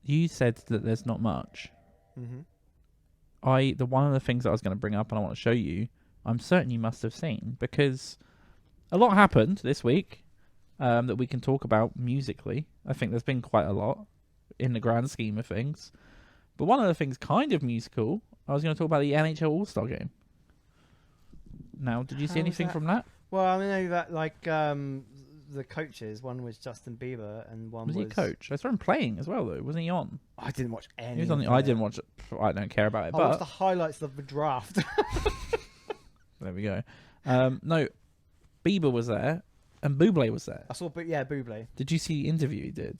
You said that there's not much. Mm-hmm. One of the things that I was going to bring up and I want to show you, I'm certain you must have seen, because a lot happened this week that we can talk about musically. I think there's been quite a lot in the grand scheme of things. But one of the things kind of musical, I was going to talk about the NHL All-Star Game. Now, did you see anything from that? Well, I know that the coaches, one was Justin Bieber and one Was he a coach? I saw him playing as well, though. Wasn't he on? I didn't watch any. He was on. I didn't watch it. I don't care about it. I watched the highlights of the draft. There we go. No, Bieber was there, and Bublé was there. I saw, Bublé. Did you see the interview he did?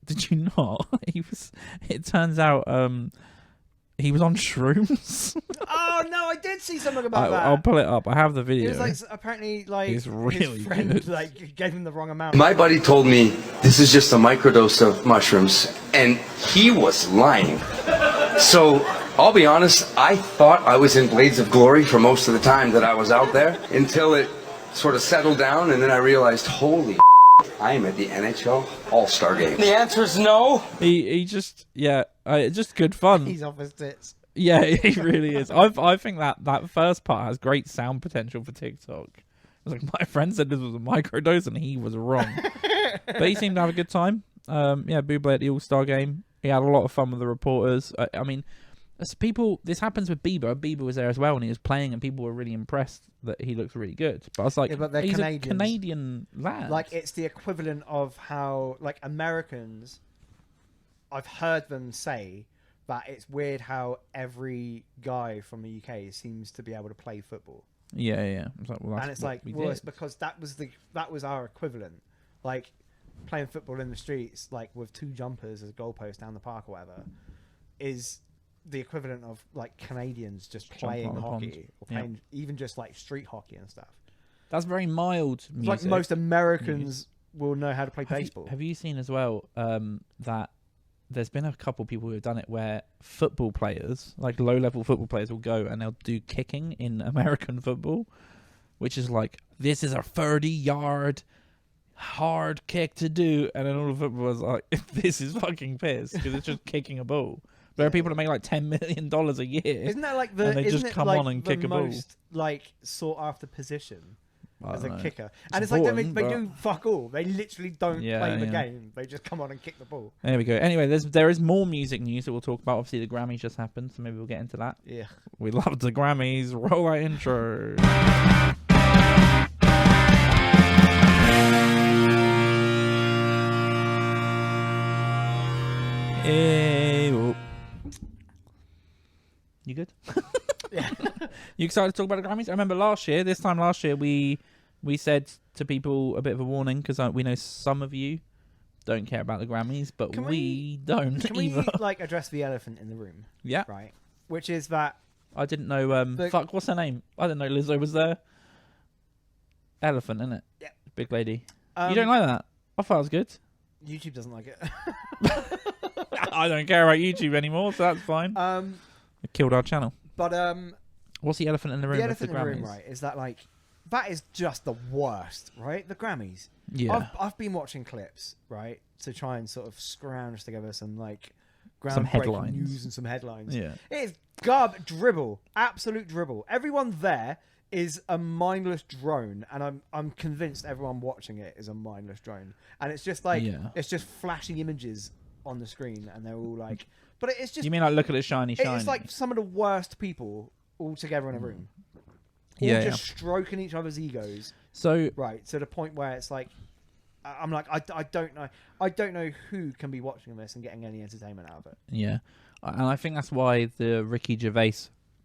Did you not? He was. It turns out, he was on shrooms. Oh no, I did see something about that. I'll pull it up. I have the video. It was like apparently it's really his friend good. gave him the wrong amount. My buddy told me this is just a microdose of mushrooms, and he was lying. So I'll be honest, I thought I was in Blades of Glory for most of the time that I was out there until it sort of settled down, and then I realized, holy I am at the NHL All-Star Game. The answer is no. He just just good fun. He's off his tits. Yeah, he really is. I think that first part has great sound potential for TikTok. I was like, my friend said this was a microdose, and he was wrong. But he seemed to have a good time. Bublé at the All-Star Game. He had a lot of fun with the reporters. I mean, as people, this happens with Bieber. Bieber was there as well, and he was playing, and people were really impressed that he looks really good. But I was like, but he's Canadians. a Canadian lad. Like, it's the equivalent of how, like, Americans, I've heard them say that it's weird how every guy from the UK seems to be able to play football. Yeah. It's like, well, it's because that was our equivalent. Like, playing football in the streets, like, with two jumpers as a goalpost down the park or whatever, is the equivalent of, like, Canadians just playing hockey or playing even just, like, street hockey and stuff. That's very mild music. Like, most Americans will know how to play baseball. Have you seen as well that there's been a couple people who have done it where football players, like low-level football players, will go and they'll do kicking in American football, which is like, this is a 30-yard hard kick to do, and then all the footballers are like, this is fucking piss, because it's just kicking a ball. There are people that make like $10 million a year. Isn't that like and they just come on and kick a ball? Most, like, sought after position as a kicker, It's and it's like they important, do fuck all. They literally don't play the game. They just come on and kick the ball. There we go. Anyway, there is more music news that we'll talk about. Obviously, the Grammys just happened, so maybe we'll get into that. Yeah, we love the Grammys. Roll that intro. You good? Yeah. You excited to talk about the Grammys? I remember this time last year, we said to people a bit of a warning, because we know some of you don't care about the Grammys, but we don't Can either. we, like, address the elephant in the room? Yeah. Right. Which is that... I didn't know... what's her name? I didn't know Lizzo was there. Elephant, innit? Yeah. Big lady. You don't like that? I thought it was good. YouTube doesn't like it. I don't care about YouTube anymore, so that's fine. It killed our channel. But what's the elephant in the room? The elephant in the room, right? Is that, like, that is just the worst, right? The Grammys. Yeah. I've been watching clips, right, to try and sort of scrounge together some, like, some headlines, news and some headlines. Yeah. It is dribble, absolute dribble. Everyone there is a mindless drone, and I'm convinced everyone watching it is a mindless drone, and it's just like it's just flashing images on the screen, and they're all like, but it's just, you mean like, look at it shiny? It's like some of the worst people all together in a room, just stroking each other's egos. So right to the point where it's like, I'm like, I don't know who can be watching this and getting any entertainment out of it. Yeah, and I think that's why the Ricky Gervais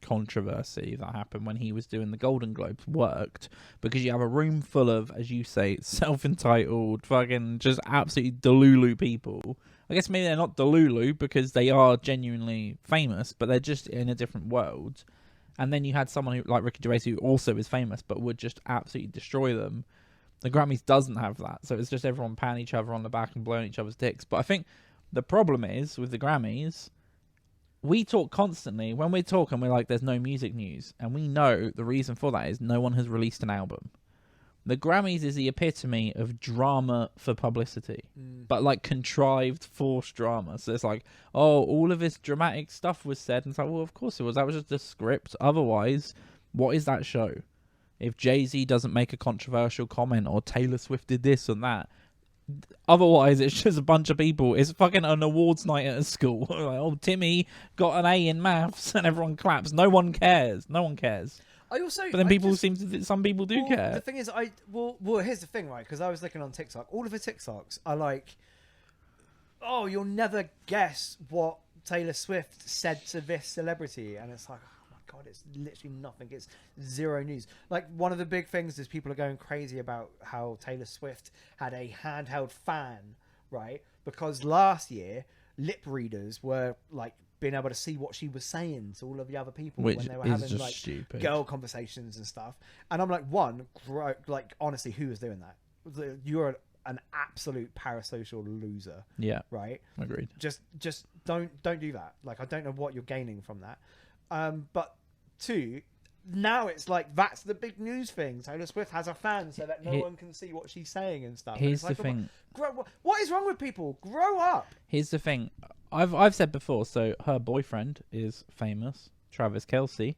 controversy that happened when he was doing the Golden Globes worked, because you have a room full of, as you say, self-entitled, fucking just absolutely delulu people. I guess maybe they're not delulu because they are genuinely famous, but they're just in a different world. And then you had someone who, like Ricky Gervais, who also is famous, but would just absolutely destroy them. The Grammys doesn't have that, so it's just everyone patting each other on the back and blowing each other's dicks. But I think the problem is with the Grammys, we talk constantly. When we're talking, we're like, there's no music news. And we know the reason for that is no one has released an album. The Grammys is the epitome of drama for publicity, but like contrived, forced drama. So it's like, oh, all of this dramatic stuff was said, and it's like, well, of course it was. That was just a script. Otherwise, what is that show? If Jay-Z doesn't make a controversial comment or Taylor Swift did this and that, otherwise it's just a bunch of people. It's fucking an awards night at a school. Like, oh, Timmy got an A in maths, and everyone claps. No one cares. No one cares. But then people seem to. Some people do care. The thing is, well, here's the thing, right? Because I was looking on TikTok. All of the TikToks are like, "Oh, you'll never guess what Taylor Swift said to this celebrity," and it's like, "Oh my god, it's literally nothing. It's zero news." Like one of the big things is people are going crazy about how Taylor Swift had a handheld fan, right? Because last year, lip readers were like being able to see what she was saying to all of the other people when they were having like stupid girl conversations and stuff. And I'm like, like honestly, who is doing that? You're an absolute parasocial loser. Yeah, right. Agreed. Just don't do that. Like I don't know what you're gaining from that. But two, now it's like that's the big news thing. Taylor Swift has a fan so that no one can see what she's saying and stuff. Here's and the thing. What is wrong with people? Grow up. Here's the thing. I've said before, so her boyfriend is famous, Travis Kelce,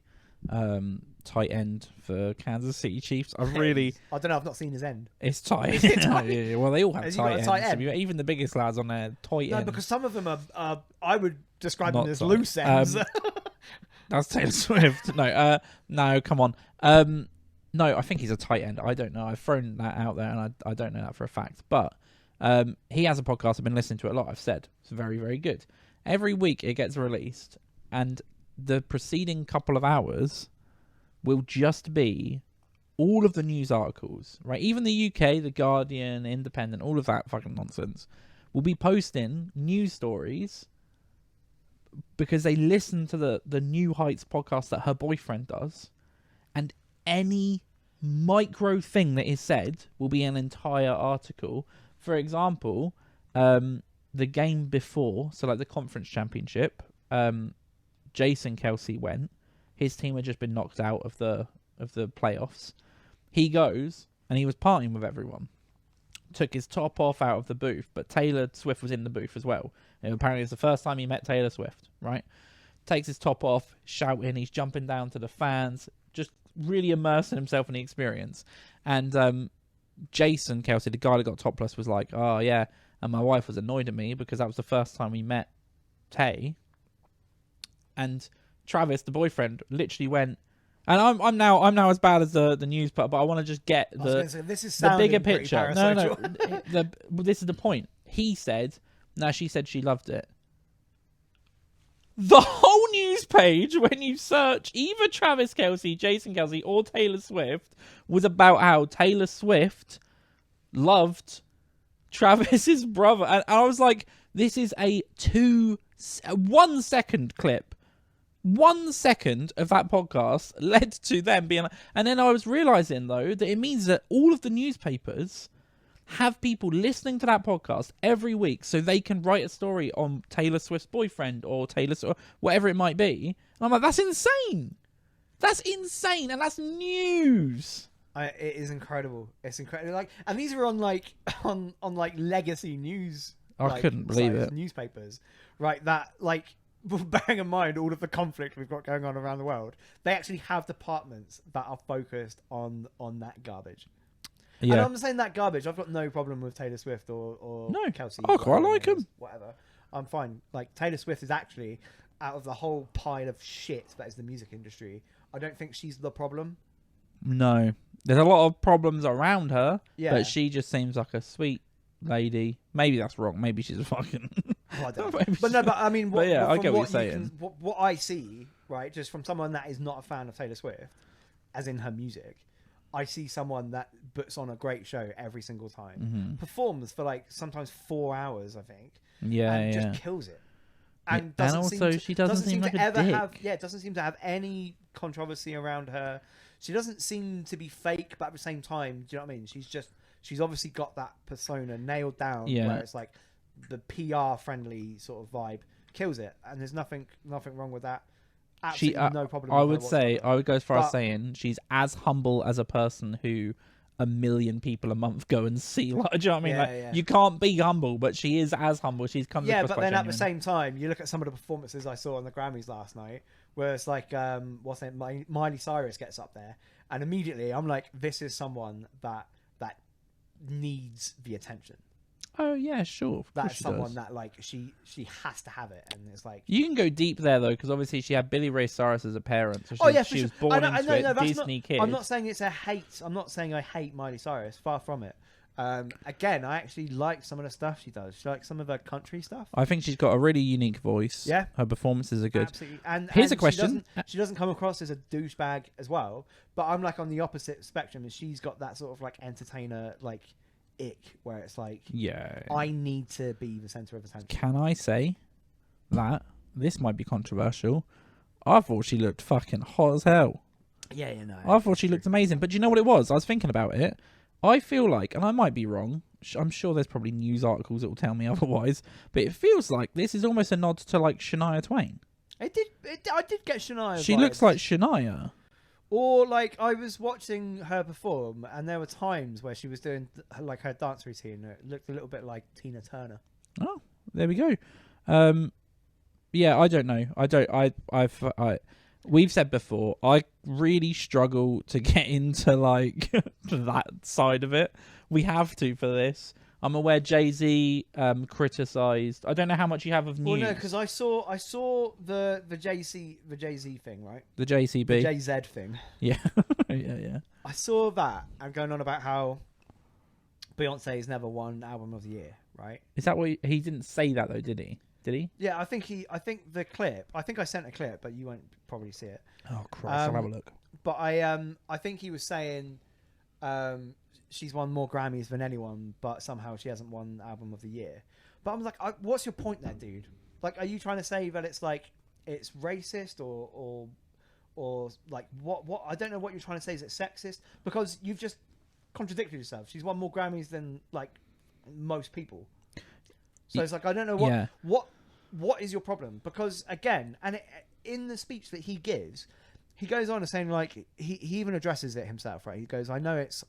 tight end for Kansas City Chiefs. I don't know, I've not seen his end. It's tight. Is it tight? Yeah, well, they all have tight ends. End? Even the biggest lads on there, tight No, ends. because some of them are I would describe Not them as tight. loose ends. That's Taylor Swift. No, come on. No, I think he's a tight end. I don't know. I've thrown that out there, and I don't know that for a fact. But he has a podcast. I've been listening to it a lot. I've said it's very, very good. Every week it gets released, and the preceding couple of hours will just be all of the news articles, right? Even the UK, The Guardian, Independent, all of that fucking nonsense will be posting news stories because they listen to the New Heights podcast that her boyfriend does, and any micro thing that is said will be an entire article. For example, the game before, so like the conference championship, Jason Kelce went. His team had just been knocked out of the playoffs. He goes and he was partying with everyone. Took his top off out of the booth, but Taylor Swift was in the booth as well. And apparently it's the first time he met Taylor Swift, right? Takes his top off, shouting, he's jumping down to the fans, just really immersing himself in the experience. And Jason Kelce, the guy that got topless, was like, "Oh yeah," and my wife was annoyed at me because that was the first time we met Tay. And Travis, the boyfriend, literally went, and I'm now as bad as the news part, but I want to just get the bigger picture. No, this is the point. He said, "No, she said she loved it." The whole news page, when you search either Travis Kelce, Jason Kelce, or Taylor Swift, was about how Taylor Swift loved Travis's brother. And I was like, this is a 1 second clip. 1 second of that podcast led to them being... And then I was realizing, though, that it means that all of the newspapers have people listening to that podcast every week so they can write a story on Taylor Swift's boyfriend or Taylor Swift, whatever it might be. And I'm like, that's insane. That's insane. And that's news. It is incredible. It's incredible. Like, and these are on like on like legacy news. I couldn't believe it. Newspapers, right? That like, bearing in mind all of the conflict we've got going on around the world, they actually have departments that are focused on that garbage. Yeah. And I'm saying that garbage. I've got no problem with Taylor Swift or Kelce. I quite like him. Whatever. I'm fine. Like Taylor Swift is actually, out of the whole pile of shit that is the music industry, I don't think she's the problem. No. There's a lot of problems around her, but she just seems like a sweet lady. Maybe that's wrong. Maybe she's a fucking... I don't know. But I mean... I get what you're saying. What I see, right, just from someone that is not a fan of Taylor Swift, as in her music, I see someone that puts on a great show every single time, performs for like sometimes 4 hours, I think, and just kills it. And she doesn't seem like a dick. It doesn't seem to have any controversy around her. She doesn't seem to be fake, but at the same time, do you know what I mean? She's obviously got that persona nailed down, where it's like the PR friendly sort of vibe kills it, and there's nothing wrong with that. Absolutely no problem. I would go as far as saying she's as humble as a person who 1 million people a month go and see. Like, do you know what I mean? Yeah, Like, yeah. you can't be humble, but she is as humble. She's come Yeah, across but quite then at the genuine. same time, you look at some of the performances I saw on the Grammys last night, where it's like, what's it, Miley Cyrus gets up there, and immediately I'm like, this is someone that needs the attention. Oh yeah, sure. Of course That's she someone does. that like she has to have it, and it's like, You can go deep there though, because obviously she had Billy Ray Cyrus as a parent, so oh yeah, for she sure. was born I into know, it. no, that's Disney not, kid. I'm not saying it's a hate. I'm not saying I hate Miley Cyrus. Far from it. Again, I actually like some of the stuff she does. She likes some of her country stuff. I think she's got a really unique voice. Yeah. Her performances are good. Absolutely. And Here's a and question. She doesn't come across as a douchebag as well. But I'm like on the opposite spectrum, and she's got that sort of like entertainer like ick, where it's like, Yeah. I need to be the center of attention. Can I say that this might be controversial? I thought she looked fucking hot as hell. Yeah, you know. I thought she looked amazing. But do you know what it was? I was thinking about it. I feel like, and I might be wrong, I'm sure there's probably news articles that will tell me otherwise, but it feels like this is almost a nod to like Shania Twain. I did get Shania. She vibes. looks like Shania. Or like I was watching her perform, and there were times where she was doing like her dance routine. It looked a little bit like Tina Turner. Oh, there we go. Yeah, I don't know. We've said before, I really struggle to get into like that side of it. We have to for this. I'm aware Jay-Z criticized. I don't know how much you have of news. Well, no, because I saw the Jay-Z thing, right? The JCB. The JZ thing. Yeah. yeah. I saw that and going on about how Beyonce's never won Album of the Year, right? Is that what he didn't say that though, did he? Did he? Yeah, I think the clip. I think I sent a clip, but you won't probably see it. Oh Christ, I'll have a look. But I think he was saying she's won more Grammys than anyone, but somehow she hasn't won Album of the Year. But I'm like, what's your point there, dude? Like, are you trying to say that it's like it's racist or like what? I don't know what you're trying to say. Is it sexist? Because you've just contradicted yourself. She's won more Grammys than like most people. So it's like, I don't know what is your problem? Because again, and in the speech that he gives, he goes on and saying like he even addresses it himself, right? He goes, I know it's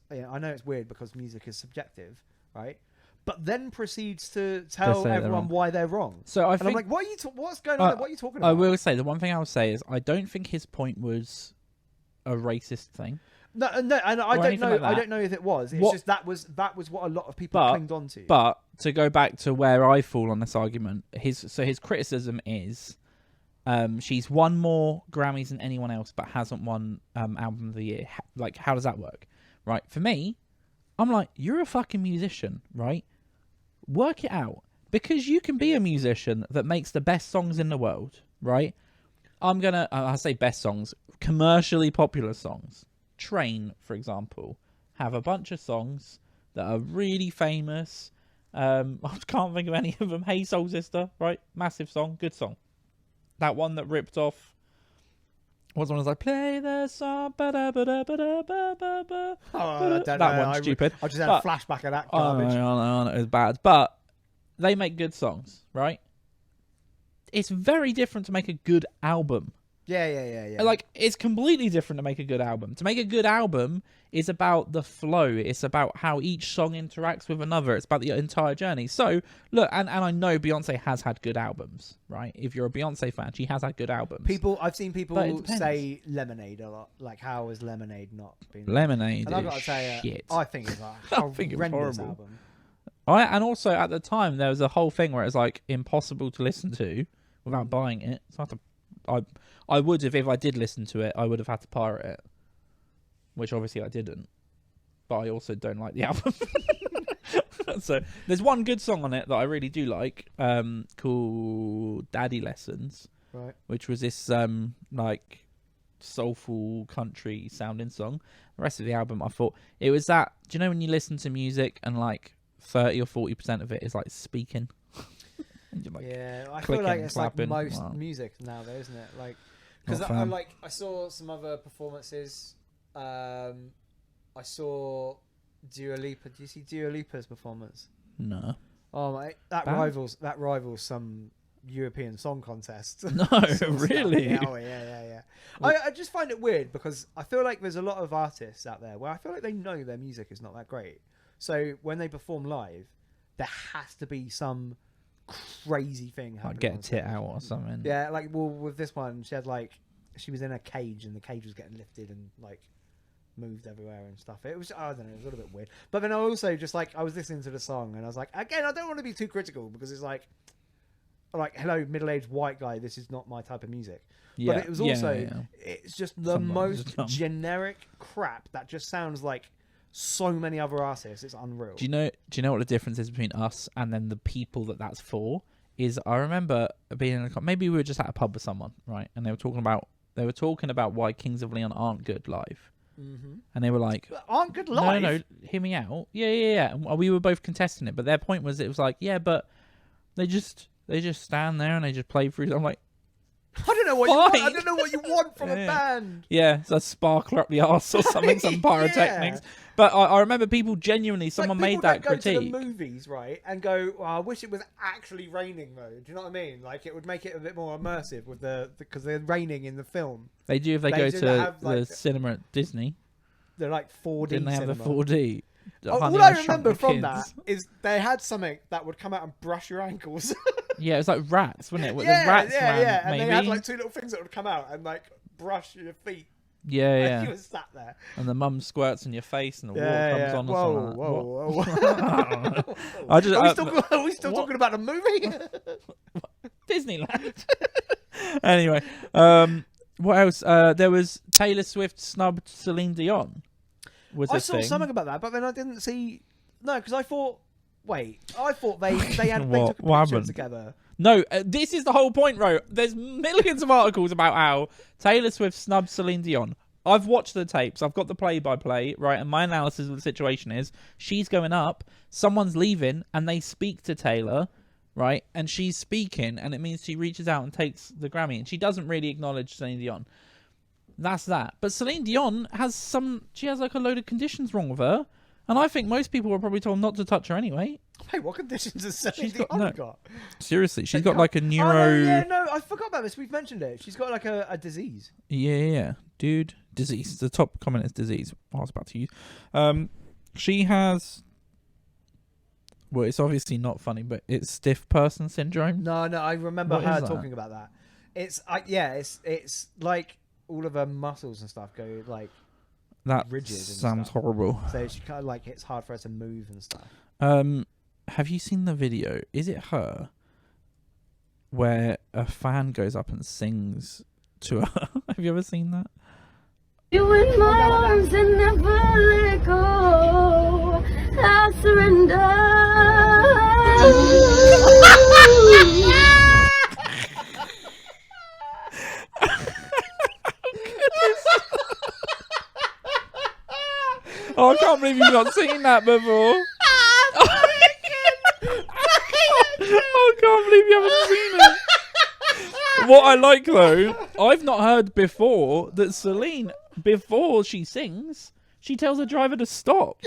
weird because music is subjective, right? But then proceeds to tell everyone why they're wrong. So I think, I'm like, what's going on there? What are you talking about? I will say the one thing I will say is I don't think his point was a racist thing. No, and I don't know. Like I don't know if it was. It's just that was what a lot of people clinged on to. But to go back to where I fall on this argument, his criticism is, she's won more Grammys than anyone else, but hasn't won Album of the Year. Like, how does that work? Right? For me, I'm like, you're a fucking musician, right? Work it out, because you can be a musician that makes the best songs in the world, right? I say best songs, commercially popular songs. Train, for example, have a bunch of songs that are really famous. I can't think of any of them. Hey Soul Sister, right? Massive song, good song. That one that ripped off was one was like, play the song, ba-da-ba-da-ba-da-ba-ba-ba. I don't that know. one's stupid. I just had a flashback of that garbage. I know, it was bad. But they make good songs, right? It's very different to make a good album. Yeah. Like, it's completely different to make a good album. To make a good album is about the flow. It's about how each song interacts with another. It's about the entire journey. So, look, and I know Beyonce has had good albums, right? If you're a Beyonce fan, she has had good albums. I've seen people say Lemonade a lot. Like, how has Lemonade not been? Lemonade and I've is got to say, shit. I think it's a I think it was horrendous horrible. album. And also, at the time, there was a whole thing where it was, like, impossible to listen to without buying it. So I would have, if I did listen to it, I would have had to pirate it, which obviously I didn't. But I also don't like the album. So there's one good song on it that I really do like, called "Daddy Lessons," Right. which was this like soulful country sounding song. The rest of the album, I thought it was that. Do you know when you listen to music and like 30 or 40% of it is like speaking? Like, yeah, I feel like it's clapping. like most Wow. music now, though, isn't it? Like, because I saw some other performances. I saw Dua Lipa. Do you see Dua Lipa's performance? No. Oh my, that Bad? rivals some European Song Contest. No, sort of really? stuff. Yeah. I just find it weird because I feel like there's a lot of artists out there where I feel like they know their music is not that great. So when they perform live, there has to be some crazy thing happening. Like get a on tit stage. out or something. Yeah, like well, with this one, she was in a cage and the cage was getting lifted and like moved everywhere and stuff. It was, I don't know, it was a little bit weird. But then I also just like, I was listening to the song and I was like, again, I don't want to be too critical because it's like hello, middle-aged white guy, this is not my type of music. Yeah. But it was also, it's just the Somebody's most dumb. generic crap that just sounds like so many other artists. It's unreal. Do you know what the difference is between us and then the people that's for? Is I remember being in maybe we were just at a pub with someone, right? And they were talking about why Kings of Leon aren't good live. Mm-hmm. And they were like, aren't good live? No, hear me out. Yeah. And we were both contesting it, but their point was, it was like, yeah, but they just stand there and they just play through. I'm like, I don't know what you want. I don't know what you want from a band. Yeah, it's a sparkler up the arse or something, some pyrotechnics. Yeah. But I remember people genuinely, someone made that critique. People go to the movies, right, and go, oh, I wish it was actually raining though. Do you know what I mean? Like it would make it a bit more immersive with because they're raining in the film. They do if they go to the cinema at Disney. They're like 4D. Didn't they have cinema. the 4D? All I remember from that is they had something that would come out and brush your ankles. Yeah, it was like rats, wasn't it? Yeah, the rats yeah. And maybe. they had like two little things that would come out and like brush your feet. Yeah. You were sat there. And the mum squirts in your face and the water comes on. Whoa. Are we still talking about a movie? Disneyland. Anyway, what else? There was Taylor Swift snubbed Celine Dion. I saw something about that, but then I didn't see. No, because I thought. Wait, I thought they took a picture together. No, this is the whole point, Ro. There's millions of articles about how Taylor Swift snubbed Celine Dion. I've watched the tapes. I've got the play-by-play, right? And my analysis of the situation is she's going up, someone's leaving, and they speak to Taylor, right? And she's speaking, and it means she reaches out and takes the Grammy. And she doesn't really acknowledge Celine Dion. That's that. But Celine Dion she has like a load of conditions wrong with her. And I think most people were probably told not to touch her anyway. Wait, what conditions has Celine Dion got? Seriously, she's got like a neuro... Oh, no, I forgot about this. We've mentioned it. She's got like a disease. Yeah. Dude, disease. The top comment is disease. I was about to use. She has... Well, it's obviously not funny, but it's stiff person syndrome. No, I remember her talking about that. It's like all of her muscles and stuff go like... That rigid sounds horrible. So she kind of like it's hard for her to move and stuff. Have you seen the video? Is it her where a fan goes up and sings to her? Have you ever seen that? You in my arms and never let go. I surrender. Oh, I can't believe you've not seen that before. I can't believe you haven't seen it. What I like, though, I've not heard before that Celine, before she sings, she tells the driver to stop.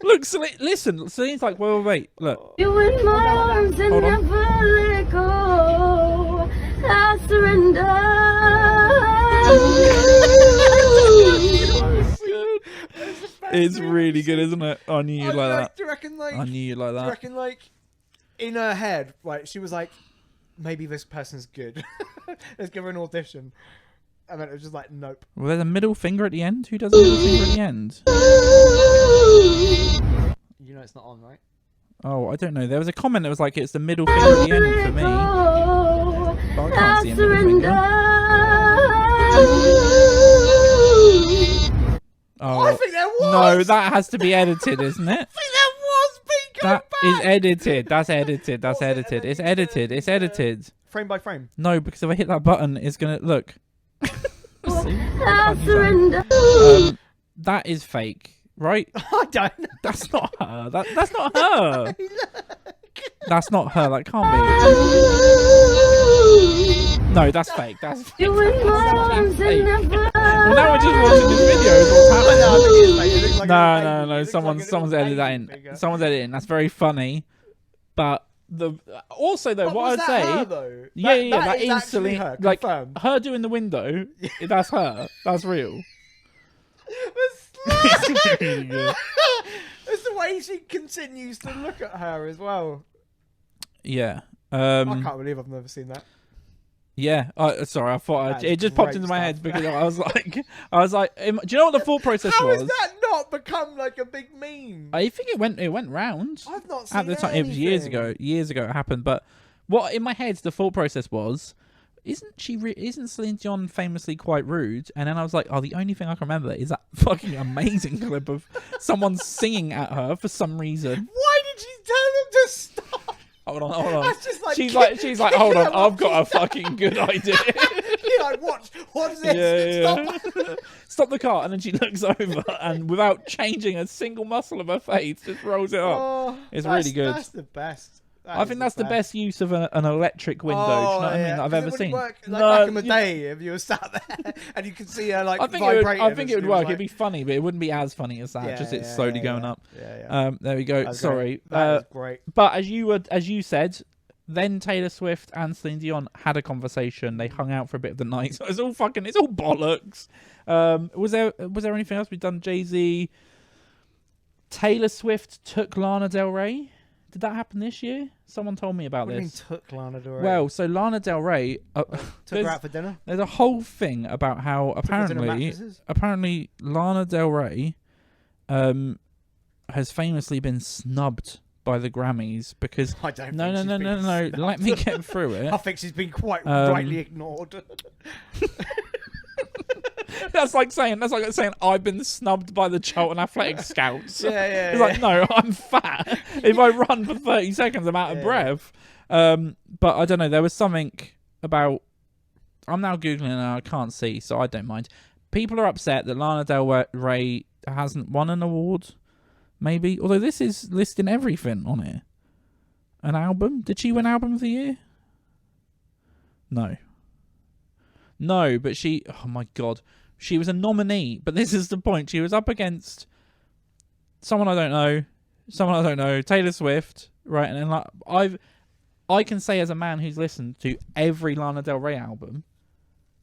Look, listen, Celine's like, wait, look. You in my arms and never let go. I surrender. It's really good, isn't it? I knew you'd like that. Do you reckon, like, I knew you'd like that. Do you reckon, like, in her head, like, she was like, maybe this person's good. Let's give her an audition. And then it was just like, nope. Well, there's a middle finger at the end. Who does a middle finger at the end? You know it's not on, right? Oh, I don't know. There was a comment that was like, it's the middle finger at the end for me. But I can't see a middle finger. Oh, I think there was. No, that has to be edited, isn't it? I think there was. That is edited. That's edited. That's edited. It's edited. It's edited. Frame by frame. No, because if I hit that button, it's gonna look. I surrender. That is fake, right? I don't know. That's not her. That's not her. That's not her. That can't be. No, that's fake. That's fake. You in my arms and never. Well, now we're just watching this video. Is what's happening. I think it's fake. It looks like No. Someone's edited that in. Someone's editing. That's very funny, but Also though, But what was I'd that say, her, though? that is is actually silly. her, Like confirmed. her doing the window, that's her. That's real. It's Really good. it's the way she continues to look at her as well. Yeah. I can't believe I've never seen that. Yeah. Sorry, I thought That it is just popped great into my head stuff. because I was like, do you know what the thought process How was? has that not become like a big meme? I think it went round. I've not seen At the time, it was years anything. ago. Years ago, it happened. But what in my head, the thought process was, isn't Celine Dion famously quite rude? And then I was like, oh, the only thing I can remember is that fucking amazing clip of someone singing at her for some reason. Why did she tell them to stop? Hold on. That's just like She's like, hold on, I've got a fucking good idea. You're like, what's this? Yeah. Stop. Stop the car, and then she looks over and without changing a single muscle of her face, just rolls it up. Oh, It's really good. That's the best. I think that's the best use of an electric window. Do you know what I mean? That I've ever seen. Work, like, back in the day, if you were sat there and you could see her like vibrating. I think it would and work. she was It'd be funny, but it wouldn't be as funny as that. Yeah, just it's yeah, slowly yeah, going yeah. up. Yeah. There we go. That's Sorry. great. That is great. But as you said, then Taylor Swift and Celine Dion had a conversation. They hung out for a bit of the night. So it's all bollocks. Was there anything else we've done? Jay-Z, Taylor Swift took Lana Del Rey. Did that happen this year? Someone told me about What do you mean this. took Lana Del Rey? Well, so Lana Del Rey took her out for dinner. there's a whole thing about how Took her to the apparently mattresses? Lana Del Rey has famously been snubbed by the Grammys because I don't. no. think she's been snubbed. Let me get through it. I think she's been quite rightly ignored. That's like saying I've been snubbed by the Charlton Athletic Scouts. Yeah. It's like, no, I'm fat. If I run for 30 seconds, I'm out of breath. But I don't know. There was something about. I'm now googling and I can't see, so I don't mind. People are upset that Lana Del Rey hasn't won an award. Maybe, although this is listing everything on it. An album? Did she win Album of the Year? No, but she. Oh my god, she was a nominee. But this is the point. She was up against someone I don't know. Taylor Swift, right? And then like I can say as a man who's listened to every Lana Del Rey album,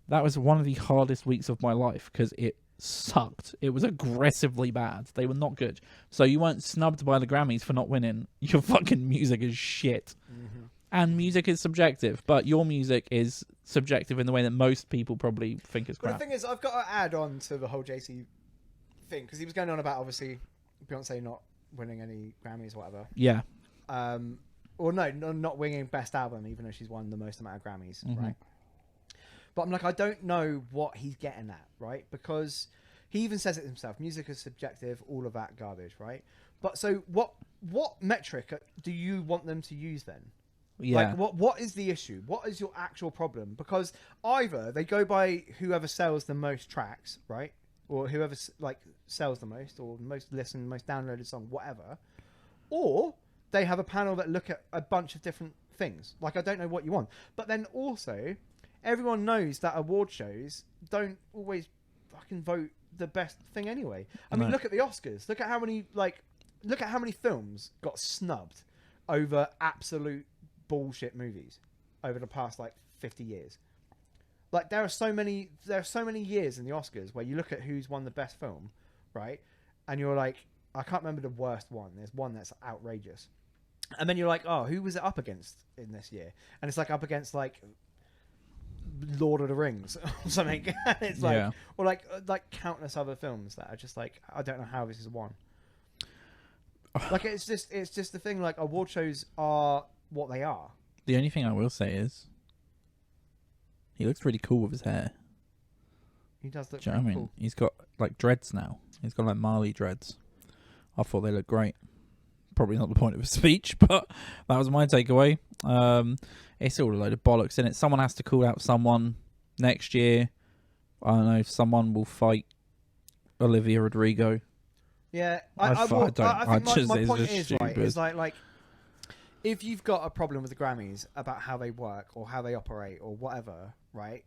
that was one of the hardest weeks of my life because it sucked. It was aggressively bad. They were not good. So you weren't snubbed by the Grammys for not winning. Your fucking music is shit. Mm-hmm. And music is subjective, but your music is subjective in the way that most people probably think is crap. But the thing is, I've got to add on to the whole JC thing because he was going on about obviously Beyonce not winning any Grammys or whatever. Yeah. Or no, not winning Best Album, even though she's won the most amount of Grammys, right? But I'm like, I don't know what he's getting at, right? Because he even says it himself. Music is subjective, all of that garbage, right? But so what metric do you want them to use then? Yeah. Like, what is the issue? What is your actual problem? Because either they go by whoever sells the most tracks, right? Or whoever like sells the most, or most listened, most downloaded song, whatever. Or they have a panel that look at a bunch of different things. Like, I don't know what you want. But then also, everyone knows that award shows don't always fucking vote the best thing anyway. I mean, look at the Oscars. Look at how many films got snubbed over absolute bullshit movies over the past like 50 years. Like, there are so many years in the Oscars where you look at who's won the best film, right? And you're like, I can't remember the worst one. There's one that's outrageous. And then you're like, oh, who was it up against in this year? And it's like up against like Lord of the Rings or something. It's like, yeah. Or like countless other films that are just like, I don't know how this is won. Like, it's just the thing. Like, award shows are what they are. The only thing I will say is he looks really cool with his hair. He does look. Do you know what I mean? Cool. He's got like dreads now. He's got like Marley dreads. I thought they looked great. Probably not the point of a speech, but that was my takeaway. It's all a load of bollocks, isn't it? Someone has to call out someone next year. I don't know. Someone will fight Olivia Rodrigo. Yeah, I think my point just is stupid. right. Is like if you've got a problem with the Grammys about how they work or how they operate or whatever, right?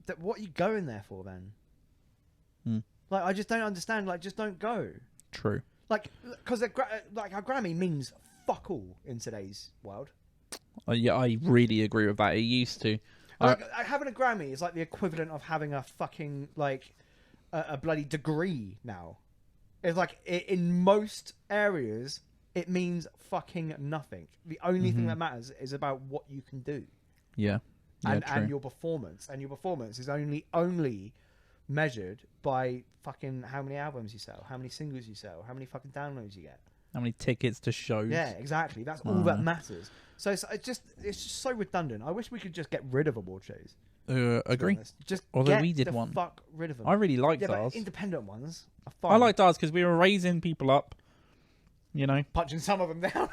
That what are you going there for then? Like, I just don't understand. Like, just don't go. True. Like, because like a Grammy means fuck all in today's world. Yeah, I really agree with that. It used to. Like, having a Grammy is like the equivalent of having a fucking like a bloody degree now. It's like in most areas it means fucking nothing. The only thing that matters is about what you can do. Yeah. Yeah, And your performance. And your performance is only measured by fucking how many albums you sell, how many singles you sell, how many fucking downloads you get. How many tickets to shows? Yeah, exactly. That's all that matters. So it's just so redundant. I wish we could just get rid of award shows. Agree. Just Although get we did the one. fuck rid of them. I really liked but ours. independent ones are fun. I liked ours because we were raising people up. You know, punching some of them down.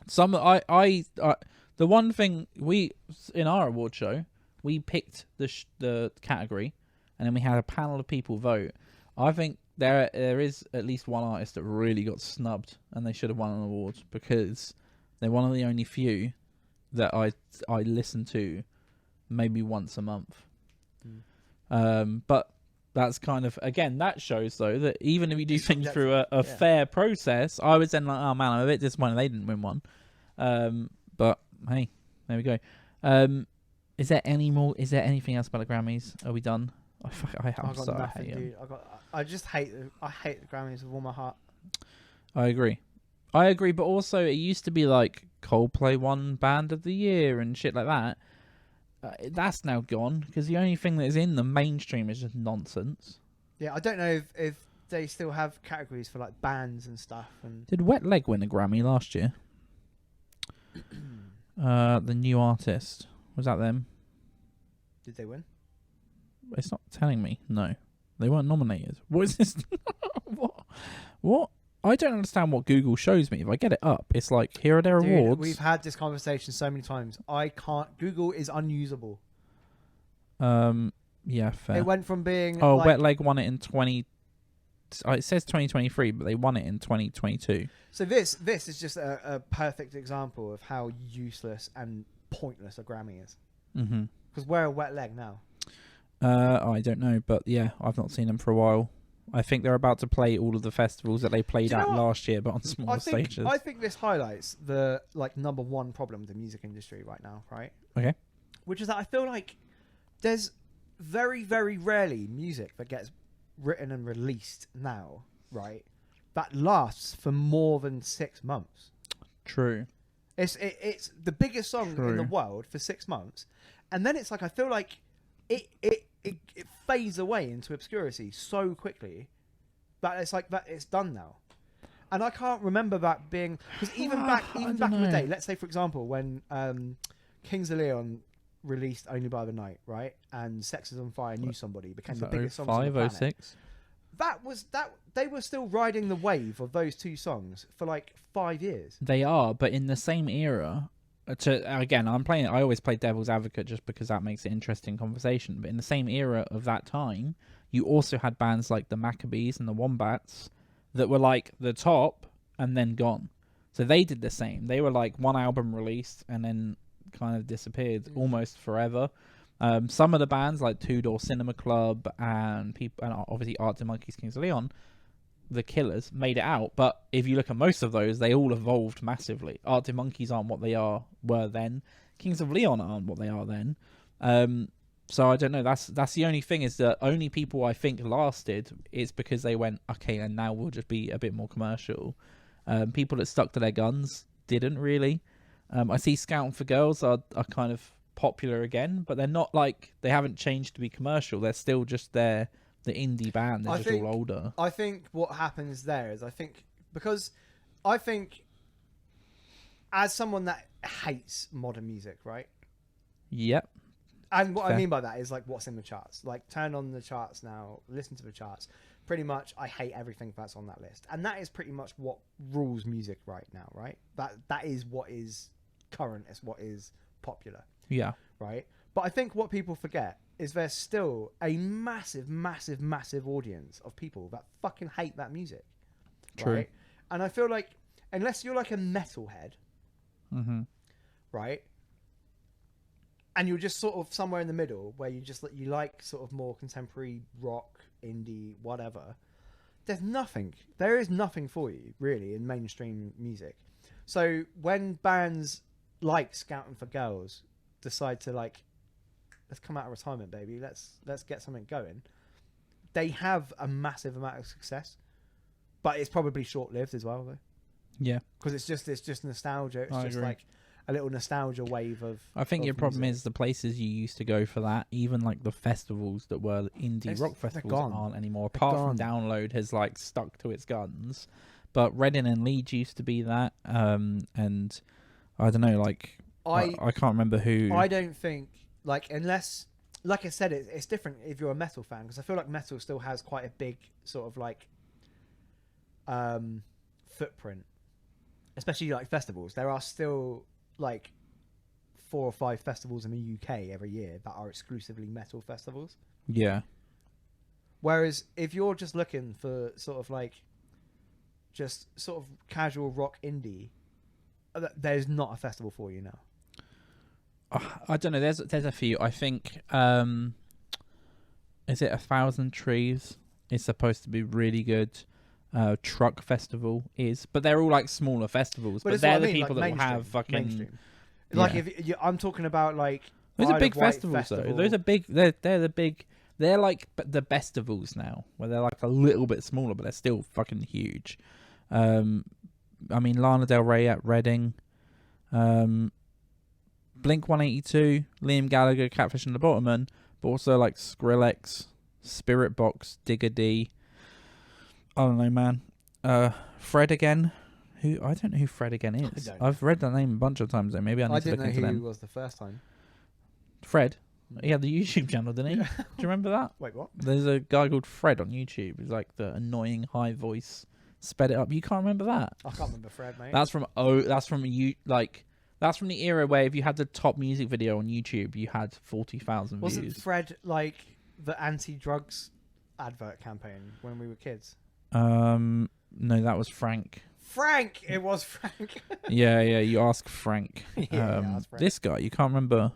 some the one thing we in our award show we picked the category, and then we had a panel of people vote. I think there is at least one artist that really got snubbed, and they should have won an award because they're one of the only few that I listen to maybe once a month. But that's kind of, again, that shows though that even if you do things through a fair process, I was then like, oh man, I'm a bit disappointed they didn't win one. But hey, there we go. Is there anything else about the Grammys? Are we done? I got nothing, dude. I hate the Grammys with all my heart. I agree, but also it used to be like Coldplay won Band of the Year and shit like that. That's now gone because the only thing that is in the mainstream is just nonsense. Yeah, I don't know if they still have categories for like bands and stuff. And did Wet Leg win a Grammy last year? The new artist, was that them? Did they win? It's not telling me. No, they weren't nominated. What is this? What? I don't understand what Google shows me. If I get it up, it's like, here are their awards. We've had this conversation so many times. I can't. Google is unusable. Yeah, fair. It went from being Wet Leg won it in 20. It says 2023, but they won it in 2022. So this is just a perfect example of how useless and pointless a Grammy is. Mm-hmm. Because we're a Wet Leg now. I don't know, but yeah, I've not seen them for a while. I think they're about to play all of the festivals that they played at last year, but on smaller stages. I think this highlights the number one problem with the music industry right now, right? Okay. Which is that I feel like there's very, very rarely music that gets written and released now, right? That lasts for more than 6 months. True. It's the biggest song in the world for 6 months, and then it's like I feel like it fades away into obscurity so quickly that it's like that it's done now. And I can't remember that being, because even back in the day, let's say for example when Kings of Leon released Only by the Night, right, and Sex is on Fire, Knew Somebody became the biggest songs on the planet. 06? That they were still riding the wave of those two songs for like 5 years. They are, but in the same era. Again, I always play devil's advocate just because that makes it interesting conversation. But in the same era of that time, you also had bands like the Maccabees and the Wombats that were like the top and then gone. So they did the same. They were like one album released and then kind of disappeared almost forever. Some of the bands like Two Door Cinema Club and obviously Arctic Monkeys, Kings of Leon, the Killers, made it out. But if you look at most of those, they all evolved massively. Arctic Monkeys aren't what they were then. Kings of Leon aren't what they are then. So I don't know. That's the only thing, is that only people I think lasted is because they went, okay, and now we'll just be a bit more commercial. People that stuck to their guns didn't really. I see Scouting for Girls are kind of popular again, but they're not like, they haven't changed to be commercial. They're still just the indie band. They're just all older. I think what happens there is because as someone that hates modern music, right? Yep. And what I mean by that is like what's in the charts. Like turn on the charts now, listen to the charts. Pretty much I hate everything that's on that list. And that is pretty much what rules music right now, right? That is what is current, it's what is popular. Yeah. Right? But I think what people forget is there's still a massive, massive, massive audience of people that fucking hate that music. True. Right? And I feel like unless you're like a metalhead, right? And you're just sort of somewhere in the middle where you like sort of more contemporary rock, indie, whatever. There is nothing for you really in mainstream music. So when bands like scouting for girls decide to like, let's come out of retirement, baby. Let's get something going. They have a massive amount of success, but it's probably short lived as well, though. Yeah, because it's just nostalgia. It's I just agree. like a little nostalgia wave of. I think your problem music. is the places you used to go for that, even like the festivals that were indie rock they're festivals gone. aren't anymore. They're Apart from gone. Download has like stuck to its guns, but Reading and Leeds used to be that. And I don't know, like I can't remember who. I don't think like unless, like I said, it's different if you're a metal fan, because I feel like metal still has quite a big sort of like footprint, especially like festivals. There are still like 4 or 5 festivals in the UK every year that are exclusively metal festivals. Yeah, Whereas if you're just looking for sort of like just sort of casual rock indie, there's not a festival for you now. I don't know. There's a few. I think is it 1,000 Trees? Is supposed to be really good. Truck Festival is, but they're all like smaller festivals. But it's they're what I the mean, people like that will have fucking. mainstream. Like Yeah. if I'm talking about like Those are Isle big of Wight festivals, Festival. though. Those are big. They're the big. They're like the festivals now, where they're like a little bit smaller, but they're still fucking huge. I mean, Lana Del Rey at Reading, Blink 182, Liam Gallagher, Catfish and the Bottommen, but also like Skrillex, Spirit Box, Digger D. I don't know, man. Fred Again. Who I don't know who Fred Again is. don't know. I've read that name a bunch of times, though. Maybe I need I to didn't look know into who he them. was the first time. Fred. He had the YouTube channel, didn't he? Do you remember that? Wait, what? There's a guy called Fred on YouTube. He's like the annoying high voice. Sped it up. You can't remember that? I can't remember Fred, mate. That's from that's from the era where if you had the top music video on YouTube, you had 40,000 Wasn't views. Fred like the anti-drugs advert campaign when we were kids? No, that was Frank. Frank! It was Frank. Yeah. You ask Frank. Yeah, ask Frank. This guy, you can't remember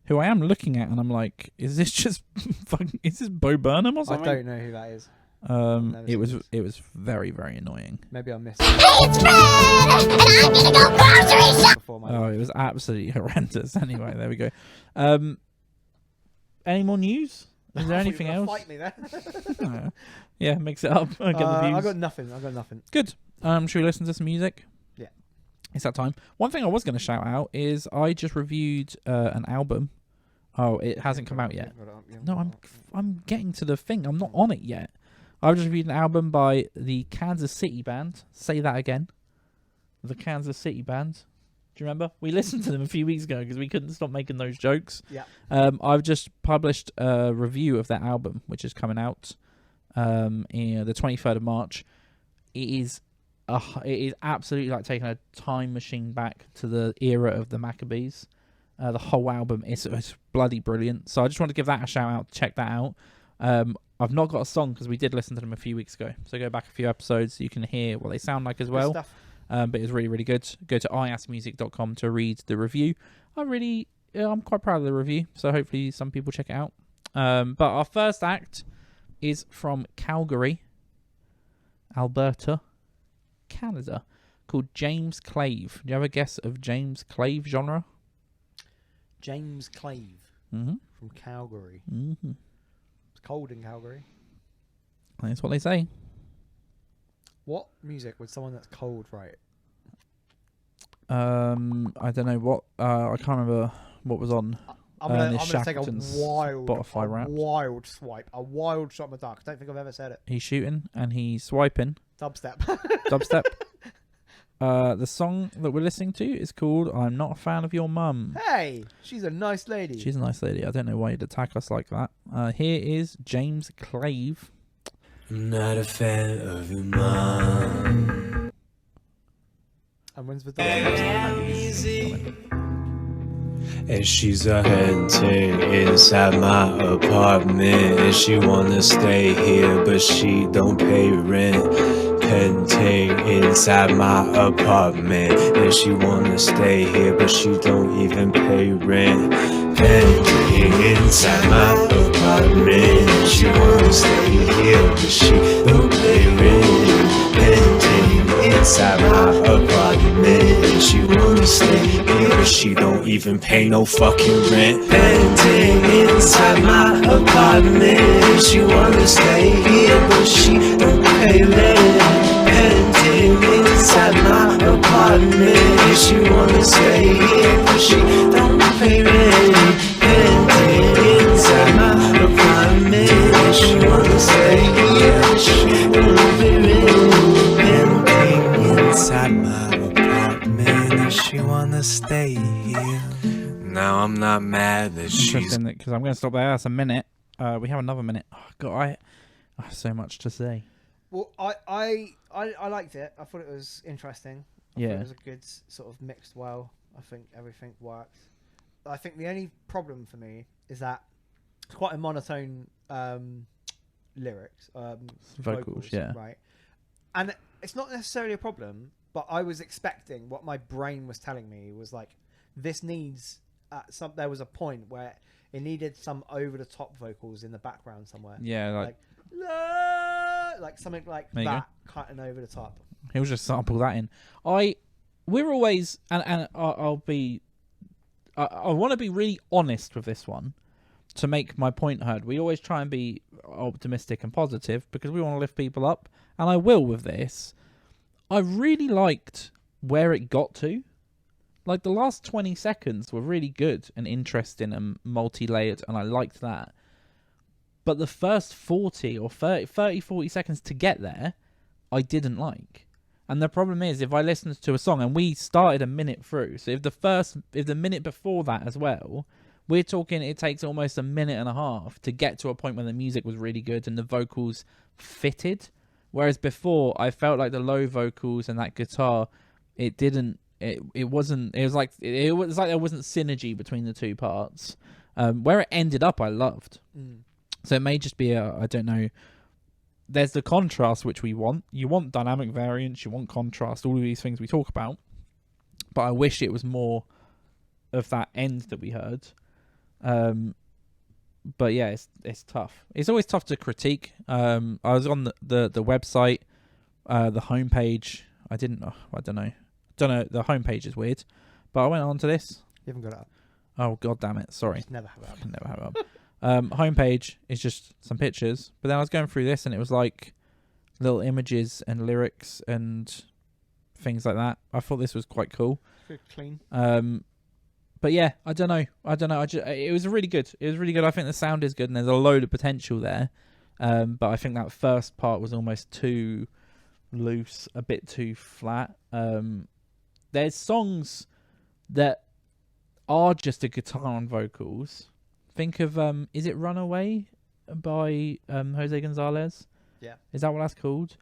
who I am looking at, and I'm like, is this just fucking? Is this Bo Burnham or I something? don't know who that is. It seen was this. it was very very annoying. Maybe I missed it. It's Fred, and I'm gonna go grocery shopping. Before my Oh, it was absolutely horrendous. Anyway, there we go. Any more news? Is there anything else? Fight me there. No. Yeah, mix it up. Get the views. I got nothing. Good. Should we listen to some music? Yeah. It's that time. One thing I was going to shout out is I just reviewed an album. Oh, it hasn't come out yet. No, I'm getting to the thing. I'm not on it yet. I've just reviewed an album by the Kansas City Band. Say that again. The Kansas City Band. Do you remember? We listened to them a few weeks ago because we couldn't stop making those jokes. Yeah. I've just published a review of that album, which is coming out in the 23rd of March. It is absolutely like taking a time machine back to the era of the Maccabees. The whole album is bloody brilliant. So I just want to give that a shout out. Check that out. I've not got a song because we did listen to them a few weeks ago. So go back a few episodes so you can hear what they sound like as well. Good stuff. But it's really, really good. Go to IAAS.tv to read the review. I'm quite proud of the review. So hopefully some people check it out. But our first act is from Calgary, Alberta, Canada, called James Clave. Do you have a guess of James Clave genre? James Clave Mm-hmm. from Calgary. Mm-hmm. It's cold in Calgary. That's what they say. What music would someone that's cold write? I don't know what. I can't remember what was on. I'm gonna Ernest take a Shackleton's wild Spotify Wrapped. a wild shot in the dark. I don't think I've ever said it. He's shooting and he's swiping. Dubstep. Dubstep. The song that we're listening to is called "I'm Not a Fan of Your Mum." Hey, she's a nice lady. She's a nice lady. I don't know why you'd attack us like that. Here is James Clave. I'm not a fan of your mom. And when's the dubstep? And she's a hunting inside my apartment. And she wanna stay here, but she don't pay rent. Hunting inside my apartment. And she wanna stay here, but she don't even pay rent. Hunting inside my apartment. She wanna stay here, but she don't pay rent. Hunting inside my apartment. She wanna stay here. but she don't even pay no fucking rent. Painting inside my apartment. She wanna stay here, but she don't pay rent. Painting inside my apartment. She wanna stay here, but she don't pay rent. Painting inside my apartment. She wanna stay here, but she don't pay rent. Painting inside my apartment. She wanna stay here. Now I'm not mad that she's. Interesting, because I'm going to stop there. That's a minute. We have another minute. Oh, God, I have so much to say. Well, I liked it. I thought it was interesting. I thought Yeah. it was a good sort of mixed well. I think everything worked. I think the only problem for me is that it's quite a monotone lyrics, Vocals, yeah. right. And it's not necessarily a problem, but I was expecting what my brain was telling me was like this needs there was a point where it needed some over the top vocals in the background somewhere. Yeah, Like something like There you that, cutting over the top. he'll just sample that in. We're always, and I want to be really honest with this one to make my point heard. We always try and be optimistic and positive because we want to lift people up, and I will with this. I really liked where it got to. Like, the last 20 seconds were really good and interesting and multi-layered, and I liked that. But the first 40 or 40 seconds to get there, I didn't like. And the problem is, if I listened to a song, and we started a minute through, so if the minute before that as well, we're talking it takes almost a minute and a half to get to a point where the music was really good and the vocals fitted. Whereas before, I felt like the low vocals and that guitar, it was like there wasn't synergy between the two parts. Where it ended up, I loved. So it may just be I don't know. There's the contrast which we want. You want dynamic variance, you want contrast, all of these things we talk about. But I wish it was more of that end that we heard. But yeah, it's tough. It's always tough to critique. I was on the website, the homepage. I don't know. The homepage is weird, but I went on to this. You haven't got it up. Oh, God damn it! Sorry. Just never have it up. I can never have it up. Homepage is just some pictures, but then I was going through this and it was like little images and lyrics and things like that. I thought this was quite cool. Good, clean. But yeah, I don't know. It was really good. It was really good. I think the sound is good and there's a load of potential there. But I think that first part was almost too loose, a bit too flat. There's songs that are just a guitar and vocals. Think of is it Runaway by Jose Gonzalez? Yeah. Is that what that's called?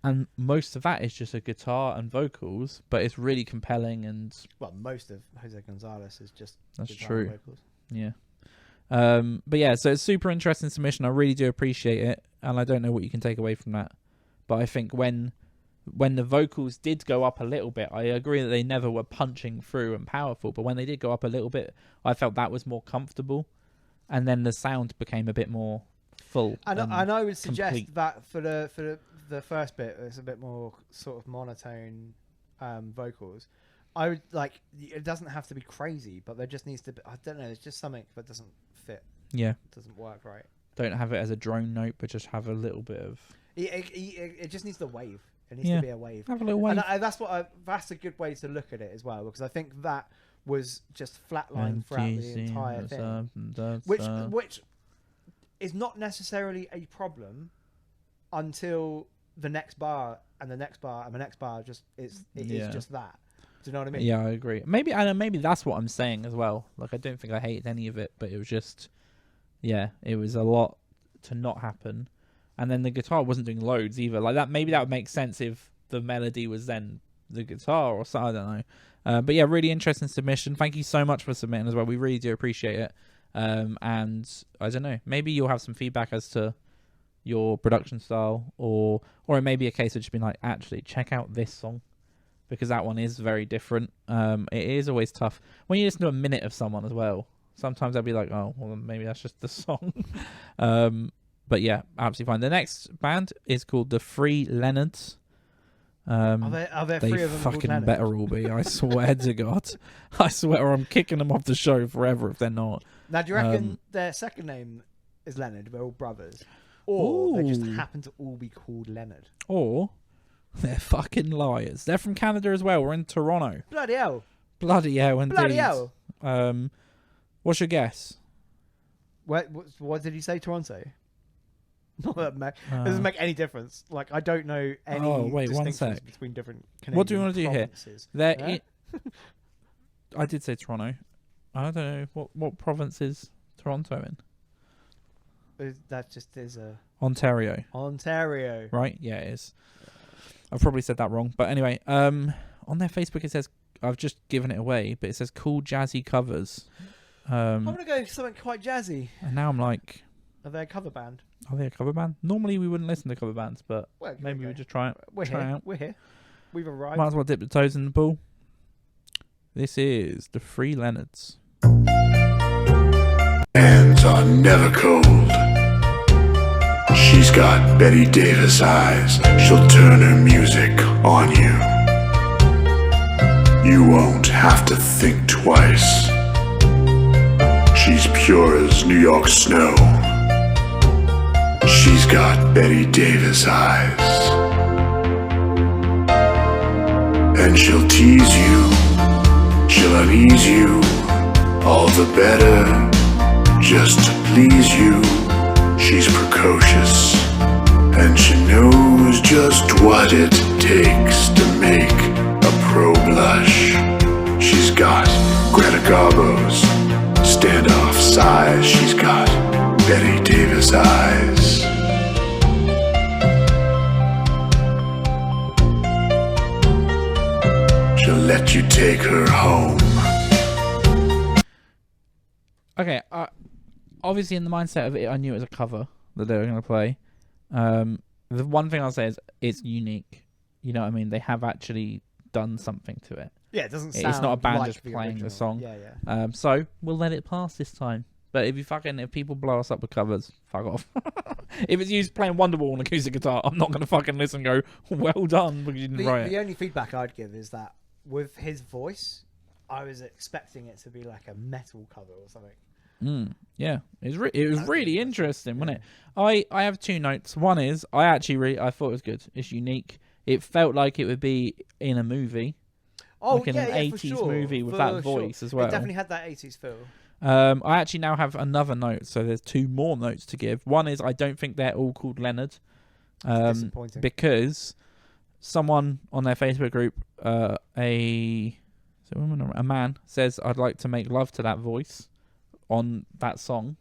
And most of that is just a guitar and vocals, but it's really compelling and Well, most of Jose Gonzalez is just That's guitar and true. vocals. yeah. But yeah, so it's super interesting submission. I really do appreciate it, and I don't know what you can take away from that. But I think when the vocals did go up a little bit, I agree that they never were punching through and powerful, but when they did go up a little bit, I felt that was more comfortable. And then the sound became a bit more full. And I would suggest complete. that for the first bit, it's a bit more sort of monotone vocals. I would like it doesn't have to be crazy, but there just needs to be. I don't know. There's just something that doesn't fit. Yeah. Doesn't work right. Don't have it as a drone note, but just have a little bit of. It just needs the wave. It needs Yeah. to be a wave. Have a little wave. And that's a good way to look at it as well, because I think that was just flatline throughout the entire thing, which is not necessarily a problem until the next bar and the next bar and the next bar. Is just that. Do you know what I mean? Yeah, I agree. Maybe that's what I'm saying as well. Like, I don't think I hated any of it, but it was just, yeah, it was a lot to not happen. And then the guitar wasn't doing loads either. Like that, maybe that would make sense if the melody was then the guitar or something. I don't know. But yeah, really interesting submission. Thank you so much for submitting as well. We really do appreciate it. And I don't know, maybe you'll have some feedback as to your production style, or it may be a case of just being like, actually, check out this song, because that one is very different. It is always tough when you listen to a minute of someone as well. Sometimes I'll be like, oh, well, maybe that's just the song. But yeah, absolutely fine. The next band is called the Three Leonards. Are there They three of them called fucking Leonard? better all be. I swear to God. I swear I'm kicking them off the show forever if they're not. Now, do you reckon their second name is Leonard? We're all brothers, or they just Ooh. happen to all be called Leonard? Or they're fucking liars. They're from Canada as well. We're in Toronto. Bloody hell! Bloody hell, indeed. Bloody hell! What's your guess? What did you say? Toronto? Not that doesn't make any difference. Like, I don't know any wait, one distinctions sec. between different Canadian What do you want to do here? provinces. They're Yeah? I did say Toronto. I don't know what province is Toronto in. That just is a Ontario, Ontario. right? Yeah, it is. I've probably said that wrong, but anyway, on their Facebook it says, I've just given it away, but it says cool jazzy covers. I'm gonna go for something quite jazzy. And now I'm like, Are they a cover band? are they a cover band? Normally we wouldn't listen to cover bands, but Well, maybe okay. we just try it. We're try here. out. We're here. We've arrived. Might as well dip the toes in the pool. This is the Three Leonards. Hands are never cold. She's got Betty Davis eyes. She'll turn her music on you. You won't have to think twice. She's pure as New York snow. She's got Betty Davis eyes. And she'll tease you. She'll unease you. All the better. Just to please you. She's precocious, and she knows just what it takes to make a pro blush. She's got Greta Garbo's standoff size. She's got Betty Davis eyes. She'll let you take her home. Okay, obviously in the mindset of it, I knew it was a cover that they were going to play. The one thing I'll say is it's unique. You know what I mean? They have actually done something to it. Yeah, it doesn't It's sound not a band like just the playing the original. song. Yeah. So we'll let it pass this time. But if people blow us up with covers, fuck off. If it's used playing Wonderwall on acoustic guitar, I'm not going to fucking listen and go, well done, because you didn't write The it. only feedback I'd give is that with his voice, I was expecting it to be like a metal cover or something. Yeah, it was really interesting, wasn't it? I have two notes. One is I thought it was good. It's unique. It felt like it would be in a movie. Oh, Like in an 80s for sure. movie with For that sure. voice as well. It definitely had that 80s feel. I actually now have another note, so there's two more notes to give. One is I don't think they're all called Leonard, Disappointing. because someone on their Facebook group, a man says, "I'd like to make love to that voice on that song."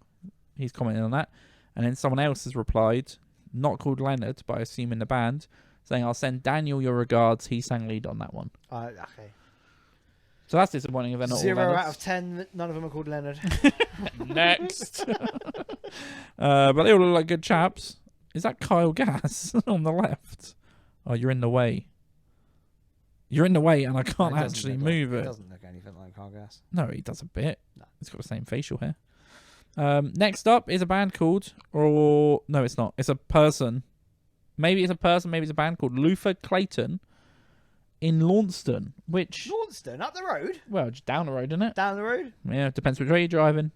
He's commenting on that, and then someone else has replied, not called Leonard, but I assume in the band, saying, "I'll send Daniel your regards. He sang lead on that one." Okay. So that's disappointing if they're not all 0 Leonards. out of 10. None of them are called Leonard. Next. But they all look like good chaps. Is that Kyle Gass on the left? Oh, you're in the way. You're in the way and I can't actually move It it. doesn't look anything like Cargas. No, he does a bit. No. He's got the same facial hair. Next up is a band called, or no, it's not. It's a person. Maybe it's a person, maybe it's a band called Luther Clayton in Launceston, which, Launceston, up the road? well, just down the road, isn't it? Down the road? Yeah, depends which way you're driving.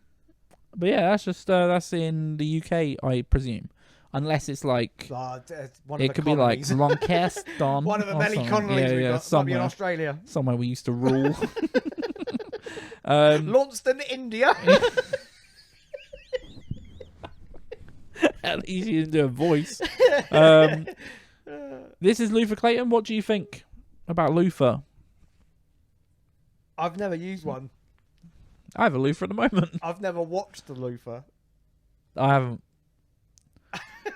But yeah, that's just that's in the UK, I presume, unless it's like One of it the could be like colonies. Lancaster, One of the or many something. colonies yeah, we yeah, got. Might be in somewhere, Australia. somewhere we used to rule. Launceston, India. At least you didn't do a voice. This is Luther Clayton. What do you think about Luther? I've never used one. I have a Luther at the moment. I've never watched the Luther. I haven't.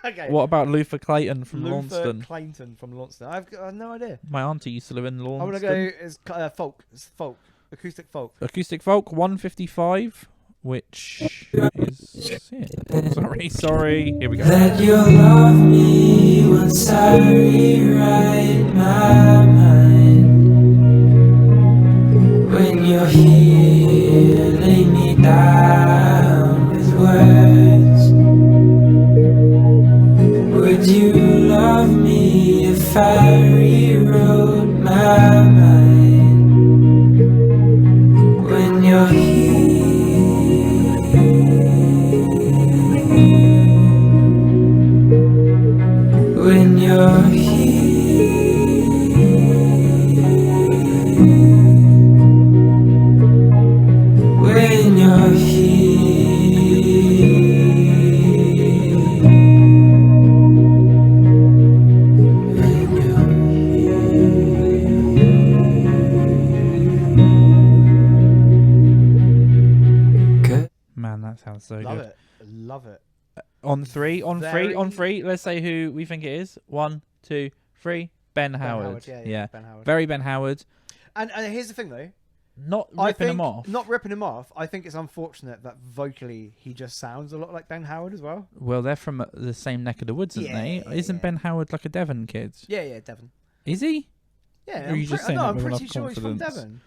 Okay. What about Luther Clayton from Luther Launceston? Clayton from Launceston. I've got no idea. My auntie used to live in I'm gonna Launceston. go as folk. It's folk. Acoustic folk. Acoustic folk 155, which is sorry. Here we go. That you'll love me once I rewrite my mind. When you're here, lay me down with words. Would you love me if I rewrote my mind when you're here. When you're here. When you're Man, that sounds so Love good. it. Love it. On three, on Very- three. Let's say who we think it is. 1, 2, 3. Ben Howard. Howard, yeah, Ben Howard. Very Ben Howard. And here's the thing, though. Not I ripping think him off. not ripping him off. I think it's unfortunate that vocally he just sounds a lot like Ben Howard as well. Well, they're from the same neck of the woods, aren't they? Yeah, Isn't yeah. Ben Howard like a Devon kid? Yeah, Devon. Is he? Yeah, Or are you just saying that I'm with pretty enough sure he's from confidence?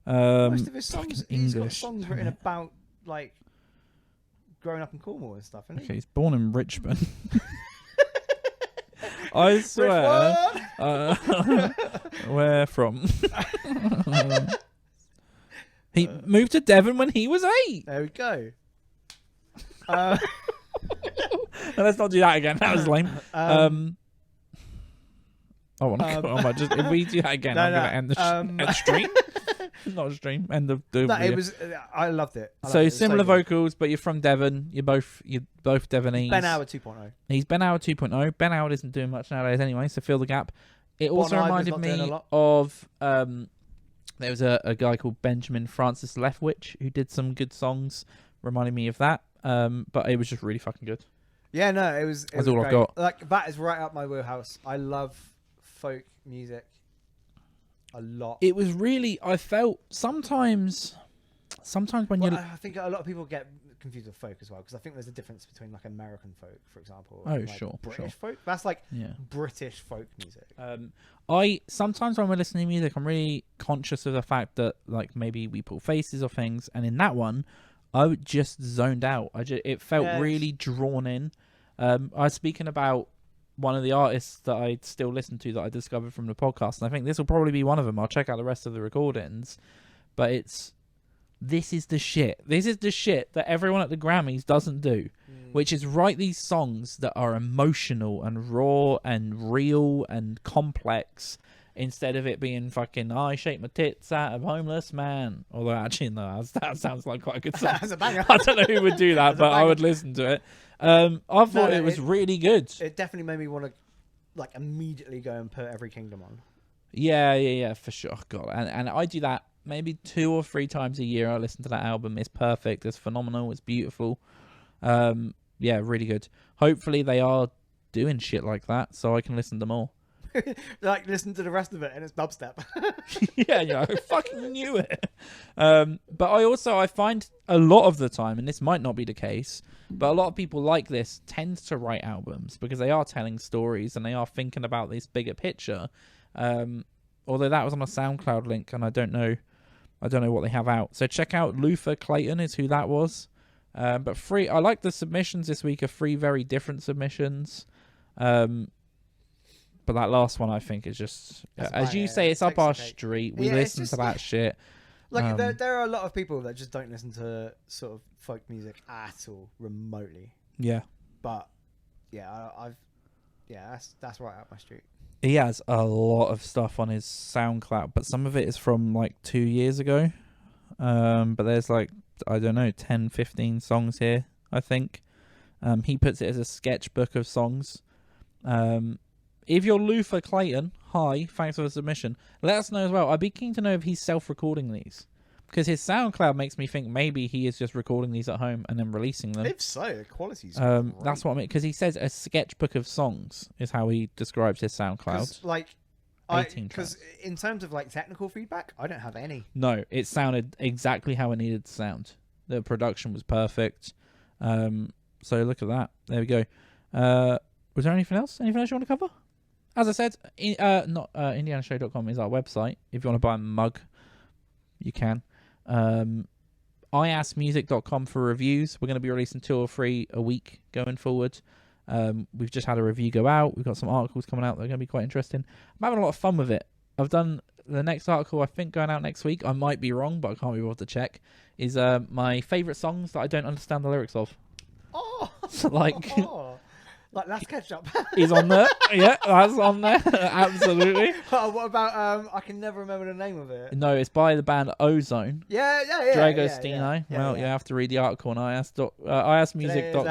Devon. Most of his songs, fucking he's got English, songs damn written it. about like growing up in Cornwall and stuff, isn't he? Okay, he's born in Richmond. I swear. Where from? He moved to Devon when he was 8. There we go. No, let's not do that again. That was lame. I want to. I might just. If we do that again, I'm going to end the stream. Not stream. End the. No, video. it was. I loved it. I loved So it. It was similar good. vocals, but you're from Devon. You're both Devonese. Ben Howard 2.0. He's Ben Howard 2.0. Ben Howard isn't doing much nowadays anyway, so fill the gap. It also Bon Iver's reminded not doing a me lot. of there was a guy called Benjamin Francis Leftwich who did some good songs, reminding me of that. But it was just really fucking good. Yeah, no, it was. That's was all I've great. got. Like that is right up my wheelhouse. I love folk music a lot. It was really. I felt sometimes when Well, you. I think a lot of people get confused with folk as well, because I think there's a difference between like American folk, for example, Oh, and like sure, British folk. That's like Yeah. British folk music. I sometimes when we're listening to music, I'm really conscious of the fact that like maybe we pull faces or things, and in that one, I just zoned out. It felt Yes. really drawn in. I was speaking about one of the artists that I still listen to that I discovered from the podcast, and I think this will probably be one of them. I'll check out the rest of the recordings, but this is the shit. This is the shit that everyone at the Grammys doesn't do, which is write these songs that are emotional and raw and real and complex, instead of it being fucking I shake my tits at a homeless man. Although actually no, that sounds like quite a good song. That's a banger. I don't know who would do that, That's a but I banger. would listen to it. I thought No, it was really good. It definitely made me want to like immediately go and put Every Kingdom on. Yeah, for sure. God, and I do that maybe 2 or 3 times a year. I listen to that album. It's perfect. It's phenomenal. It's beautiful. Yeah, really good. Hopefully they are doing shit like that, so I can listen to more. Like listen to the rest of it, and it's dubstep. I fucking knew it. But I find a lot of the time, and this might not be the case, but a lot of people like this tend to write albums because they are telling stories and they are thinking about this bigger picture. Although that was on a SoundCloud link, and I don't know what they have out. So check out Luther Clayton is who that was. But I like the submissions this week are 3 very different submissions. But that last one I think is just, as you say, it's up our street. We Yeah, it's listen just to that shit. Like there are a lot of people that just don't listen to sort of folk music at all, remotely. Yeah. But yeah, that's right up my street. He has a lot of stuff on his SoundCloud, but some of it is from like 2 years ago. But there's like, I don't know, 10, 15 songs here, I think. He puts it as a sketchbook of songs. If you're Luther Clayton, hi, thanks for the submission. Let us know as well. I'd be keen to know if he's self-recording these. Because his SoundCloud makes me think maybe he is just recording these at home and then releasing them. If so, the quality's That's what I mean. Because he says a sketchbook of songs is how he describes his SoundCloud. Like, 18 because in terms of like technical feedback, I don't have any. No, it sounded exactly how it needed to sound. The production was perfect. So look at that. There we go. Was there anything else? Anything else you want to cover? As I said, indianashow.com is our website. If you want to buy a mug, you can. IAAS.tv for reviews. We're going to be releasing 2 or 3 a week going forward. We've just had a review go out. We've got some articles coming out that are going to be quite interesting. I'm having a lot of fun with it. I've done the next article. I think going out next week. I might be wrong, but I can't be bothered to check. Is my favorite songs that I don't understand the lyrics of. Oh, So, like Last Ketchup. is on there. Yeah, that's on there. Absolutely. What about I can never remember the name of it. No, it's by the band Ozone. Yeah. Dragostino. Well, you have to read the article on IAAS.music.com.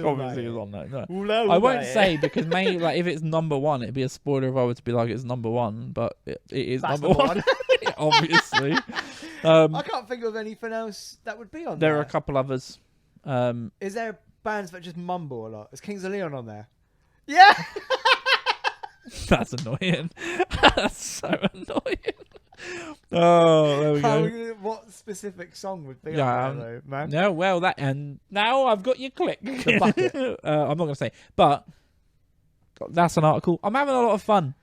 Obviously, it's on there. No. I won't say because maybe like if it's number one, it'd be a spoiler if I were to be like it's number one, but it is That's number one. Obviously. I can't think of anything else that would be on there. There are a couple others. Is there bands that just mumble a lot? Is Kings of Leon on there? Yeah. That's annoying. That's so annoying. Oh, there we go. What specific song would be Yeah, on there, though, man? No, well, that and now I've got your click. The bucket. I'm not going to say, but that's an article. I'm having a lot of fun.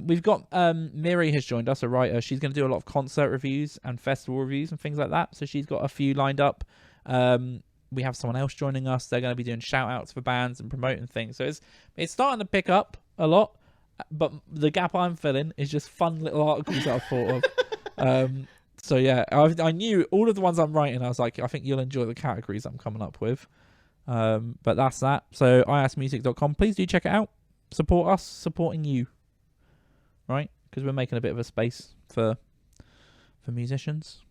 We've got Miri has joined us, a writer. She's going to do a lot of concert reviews and festival reviews and things like that. So she's got a few lined up. We have someone else joining us. They're going to be doing shout outs for bands and promoting things. So it's starting to pick up a lot. But the gap I'm filling is just fun little articles that I've thought of. So yeah, I knew all of the ones I'm writing. I was like, I think you'll enjoy the categories I'm coming up with. But that's that. So IAASmusic.com. Please do check it out. Support us, supporting you. Right? Because we're making a bit of a space for musicians.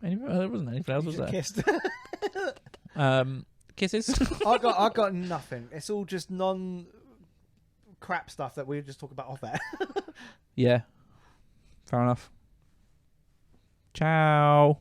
There wasn't anything else, was there? Kissed. Kisses. I got nothing. It's all just crap stuff that we just talk about off air. Yeah. Fair enough. Ciao.